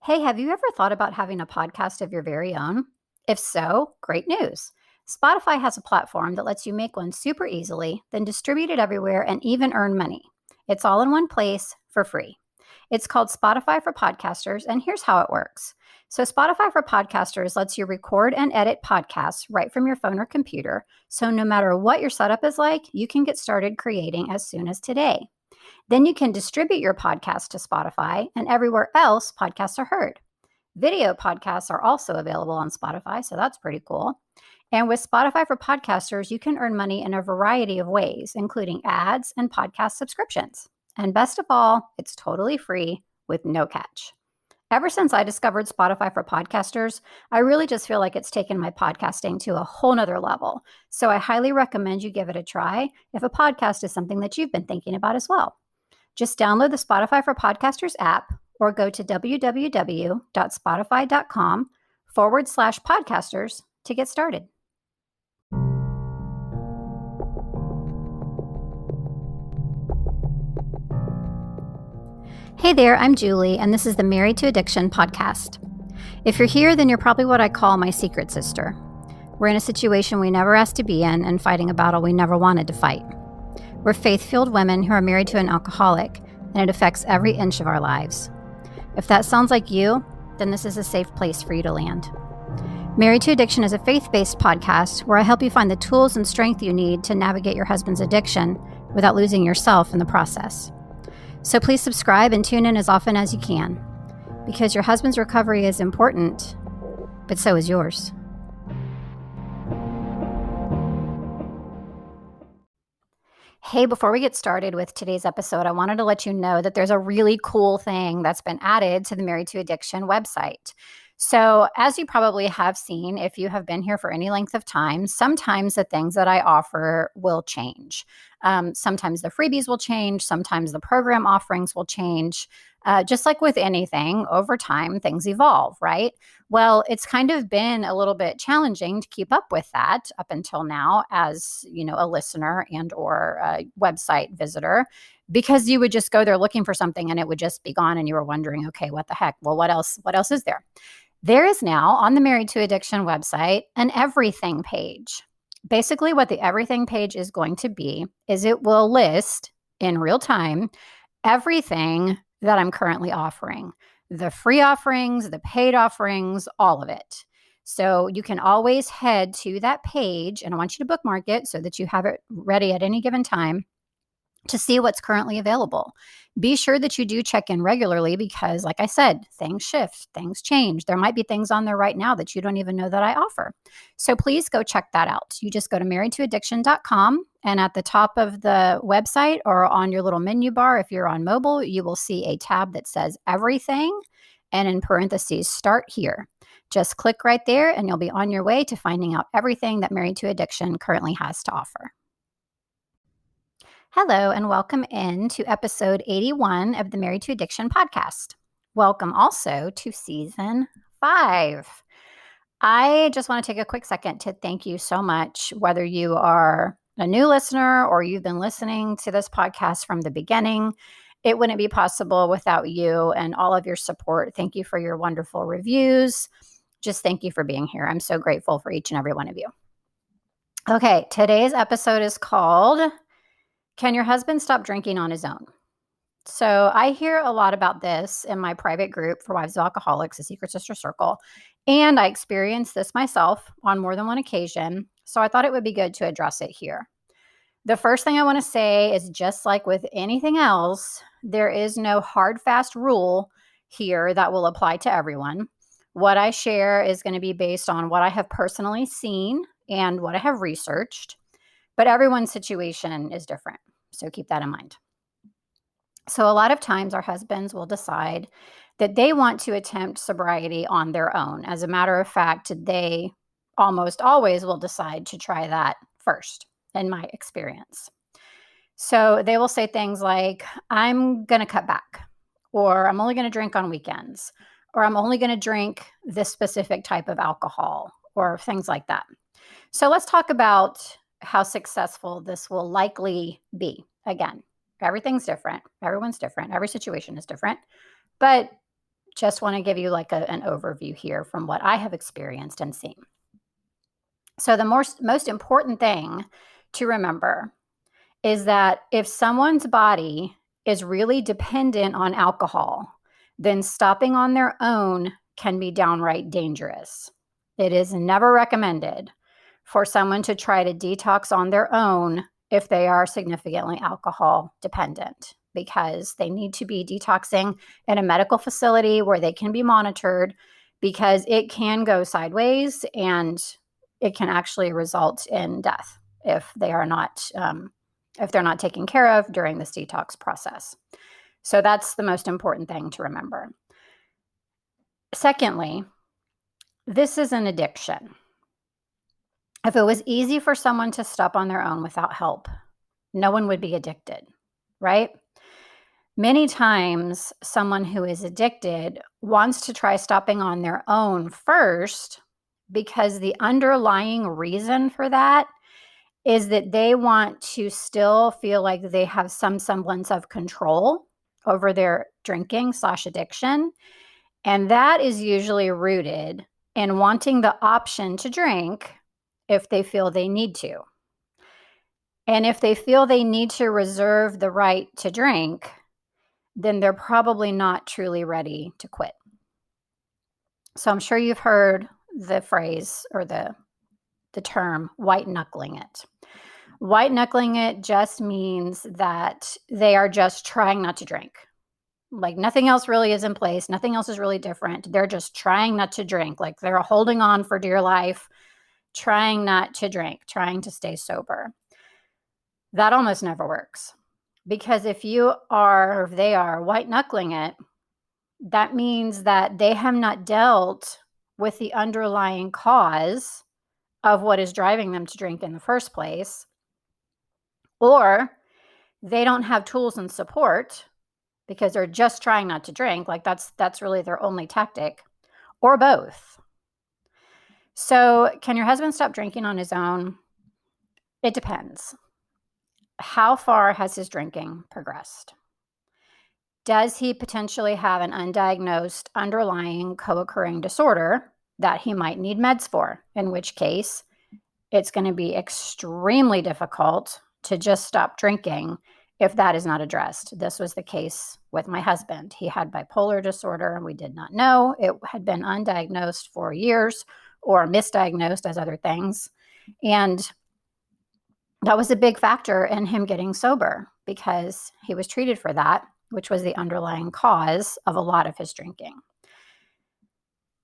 Hey, have you ever thought about having a podcast of your very own? If so, great news. Spotify has a platform that lets you make one super easily, then distribute it everywhere and even earn money. It's all in one place for free. It's called Spotify for Podcasters, and here's how it works. So, Spotify for Podcasters lets you record and edit podcasts right from your phone or computer. So, no matter what your setup is like, you can get started creating as soon as today. Then you can distribute your podcast to Spotify, and everywhere else podcasts are heard. Video podcasts are also available on Spotify, so that's pretty cool. And with Spotify for Podcasters, you can earn money in a variety of ways, including ads and podcast subscriptions. And best of all, it's totally free with no catch. Ever since I discovered Spotify for Podcasters, I really just feel like it's taken my podcasting to a whole nother level. So I highly recommend you give it a try if a podcast is something that you've been thinking about as well. Just download the Spotify for Podcasters app or go to www.spotify.com/podcasters to get started. Hey there, I'm Julie, and this is the Married to Addiction podcast. If you're here, then you're probably what I call my secret sister. We're in a situation we never asked to be in and fighting a battle we never wanted to fight. We're faith-filled women who are married to an alcoholic, and it affects every inch of our lives. If that sounds like you, then this is a safe place for you to land. Married to Addiction is a faith-based podcast where I help you find the tools and strength you need to navigate your husband's addiction without losing yourself in the process. So please subscribe and tune in as often as you can, because your husband's recovery is important, but so is yours. Hey, before we get started with today's episode, I wanted to let you know that there's a really cool thing that's been added to the Married to Addiction website. So, as you probably have seen, if you have been here for any length of time, sometimes the things that I offer will change. Sometimes the freebies will change. Sometimes the program offerings will change. Just like with anything, over time, things evolve, right? Well, it's kind of been a little bit challenging to keep up with that up until now as, a listener and or a website visitor, because you would just go there looking for something and it would just be gone and you were wondering, okay, what the heck? Well, what else is there? There is now on the Married to Addiction website an everything page. Basically, what the everything page is going to be is it will list in real time everything that I'm currently offering, the free offerings, the paid offerings, all of it. So you can always head to that page, and I want you to bookmark it so that you have it ready at any given time to see what's currently available. Be sure that you do check in regularly because, like I said, things shift, things change. There might be things on there right now that you don't even know that I offer. So please go check that out. You just go to marriedtoaddiction.com, and at the top of the website or on your little menu bar, if you're on mobile, you will see a tab that says everything, and in parentheses, start here. Just click right there and you'll be on your way to finding out everything that Married to Addiction currently has to offer. Hello, and welcome in to episode 81 of the Married to Addiction podcast. Welcome also to season 5. I just want to take a quick second to thank you so much, whether you are a new listener or you've been listening to this podcast from the beginning. It wouldn't be possible without you and all of your support. Thank you for your wonderful reviews. Just thank you for being here. I'm so grateful for each and every one of you. Okay, today's episode is called Can Your Husband Stop Drinking on His Own? So I hear a lot about this in my private group for Wives of Alcoholics, the Secret Sister Circle, and I experienced this myself on more than one occasion, so I thought it would be good to address it here. The first thing I want to say is, just like with anything else, there is no hard, fast rule here that will apply to everyone. What I share is going to be based on what I have personally seen and what I have researched, but everyone's situation is different. So keep that in mind. So a lot of times our husbands will decide that they want to attempt sobriety on their own. As a matter of fact, they almost always will decide to try that first, in my experience. So they will say things like, I'm going to cut back, or I'm only going to drink on weekends, or I'm only going to drink this specific type of alcohol, or things like that. So let's talk about how successful this will likely be. Again, everything's different. Everyone's different. Every situation is different. But just want to give you like an overview here from what I have experienced and seen. So the most important thing to remember is that if someone's body is really dependent on alcohol, then stopping on their own can be downright dangerous. It is never recommended for someone to try to detox on their own if they are significantly alcohol dependent, because they need to be detoxing in a medical facility where they can be monitored, because it can go sideways and it can actually result in death if they are not if they're not taken care of during this detox process. So that's the most important thing to remember. Secondly, this is an addiction. If it was easy for someone to stop on their own without help, no one would be addicted, right? Many times, someone who is addicted wants to try stopping on their own first, because the underlying reason for that is that they want to still feel like they have some semblance of control over their drinking/addiction. And that is usually rooted in wanting the option to drink if they feel they need to. And if they feel they need to reserve the right to drink, then they're probably not truly ready to quit. So I'm sure you've heard the phrase or the term white knuckling it. White knuckling it just means that they are just trying not to drink. Like nothing else really is in place. Nothing else is really different. They're just trying not to drink. Like they're holding on for dear life, trying not to drink, trying to stay sober. That almost never works, because if they are white knuckling it, that means that they have not dealt with the underlying cause of what is driving them to drink in the first place, or they don't have tools and support because they're just trying not to drink. Like that's really their only tactic, or both. So can your husband stop drinking on his own? It depends. How far has his drinking progressed? Does he potentially have an undiagnosed underlying co-occurring disorder that he might need meds for? In which case, it's going to be extremely difficult to just stop drinking if that is not addressed. This was the case with my husband. He had bipolar disorder, and we did not know. It had been undiagnosed for years, or misdiagnosed as other things. And that was a big factor in him getting sober, because he was treated for that, which was the underlying cause of a lot of his drinking.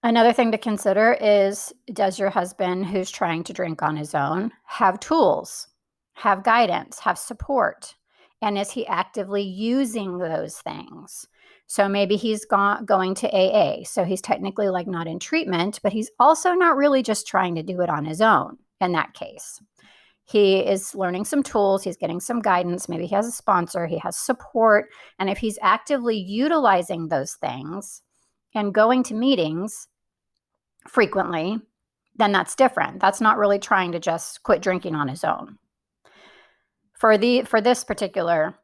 Another thing to consider is, does your husband, who's trying to drink on his own, have tools, have guidance, have support? And is he actively using those things? So maybe he's going to AA. So he's technically like not in treatment, but he's also not really just trying to do it on his own in that case. He is learning some tools. He's getting some guidance. Maybe he has a sponsor. He has support. And if he's actively utilizing those things and going to meetings frequently, then that's different. That's not really trying to just quit drinking on his own. For this particular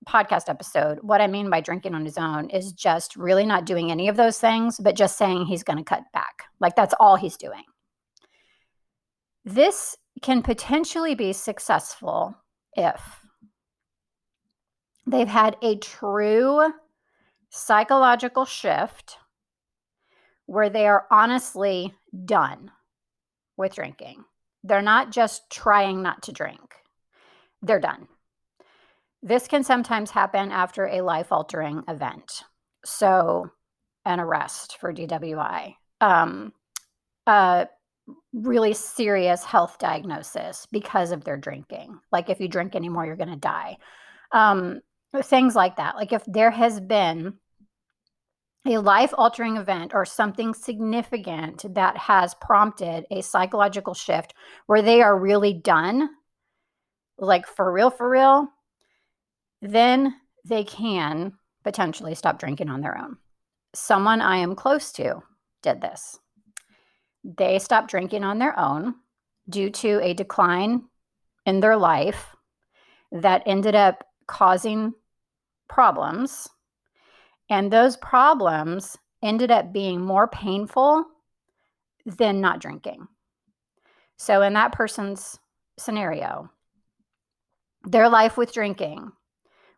podcast episode, what I mean by drinking on his own is just really not doing any of those things, but just saying he's going to cut back. Like that's all he's doing. This can potentially be successful if they've had a true psychological shift where they are honestly done with drinking. They're not just trying not to drink. They're done. This can sometimes happen after a life-altering event. So an arrest for DWI, a really serious health diagnosis because of their drinking. Like if you drink anymore, you're going to die. Things like that. Like if there has been a life-altering event or something significant that has prompted a psychological shift where they are really done, like for real, then they can potentially stop drinking on their own. Someone I am close to did this. They stopped drinking on their own due to a decline in their life that ended up causing problems. And those problems ended up being more painful than not drinking. So in that person's scenario, their life with drinking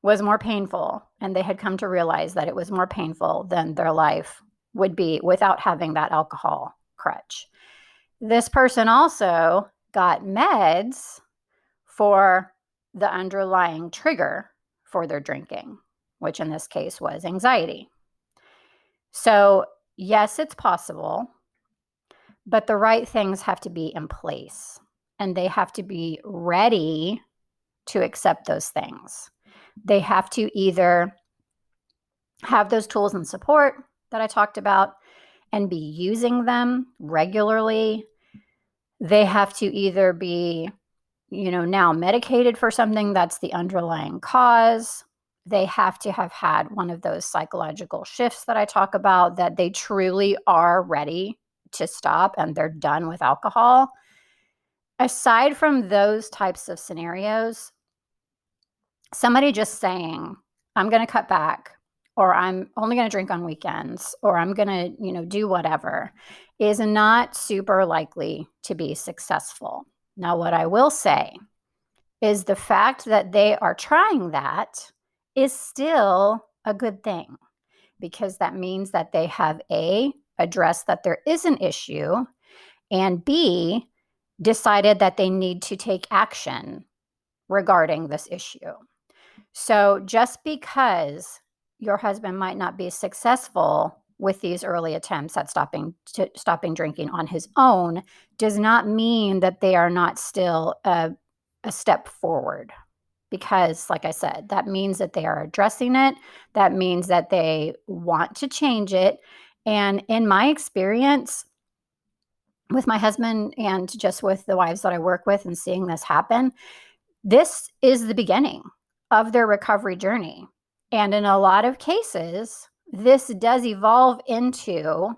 was more painful, and they had come to realize that it was more painful than their life would be without having that alcohol crutch. This person also got meds for the underlying trigger for their drinking, which in this case was anxiety. So yes, it's possible, but the right things have to be in place, and they have to be ready to accept those things. They have to either have those tools and support that I talked about and be using them regularly. They have to either be, now medicated for something that's the underlying cause. They have to have had one of those psychological shifts that I talk about, that they truly are ready to stop and they're done with alcohol. Aside from those types of scenarios, somebody just saying, I'm going to cut back, or I'm only going to drink on weekends, or I'm going to, do whatever, is not super likely to be successful. Now, what I will say is the fact that they are trying that is still a good thing, because that means that they have A, addressed that there is an issue, and B, decided that they need to take action regarding this issue. So just because your husband might not be successful with these early attempts at stopping drinking on his own does not mean that they are not still a step forward. Because, like I said, that means that they are addressing it. That means that they want to change it. And in my experience with my husband and just with the wives that I work with and seeing this happen, this is the beginning of their recovery journey. And in a lot of cases, this does evolve into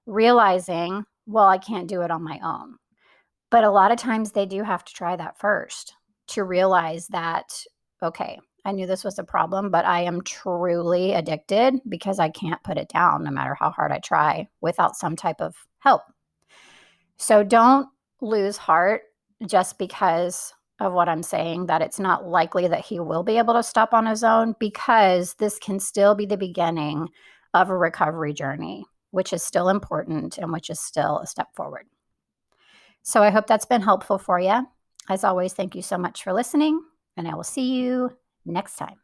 realizing, well, I can't do it on my own. But a lot of times they do have to try that first to realize that, okay, I knew this was a problem, but I am truly addicted because I can't put it down no matter how hard I try without some type of help. So don't lose heart just because of what I'm saying, that it's not likely that he will be able to stop on his own, because this can still be the beginning of a recovery journey, which is still important and which is still a step forward. So I hope that's been helpful for you. As always, thank you so much for listening, and I will see you next time.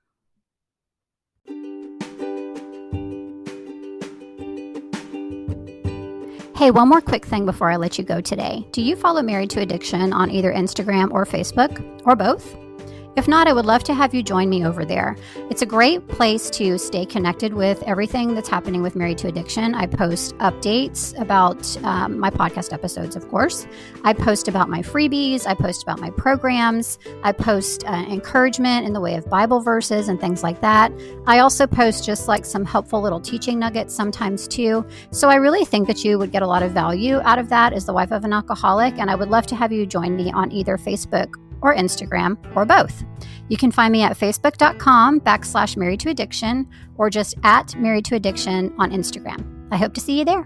Hey, one more quick thing before I let you go today. Do you follow Married to Addiction on either Instagram or Facebook, or both? If not, I would love to have you join me over there. It's a great place to stay connected with everything that's happening with Married to Addiction. I post updates about my podcast episodes, of course. I post about my freebies. I post about my programs. I post encouragement in the way of Bible verses and things like that. I also post just like some helpful little teaching nuggets sometimes too. So I really think that you would get a lot of value out of that as the wife of an alcoholic, and I would love to have you join me on either Facebook or Instagram, or both. You can find me at facebook.com/married to addiction, or just at married to addiction on Instagram. I hope to see you there.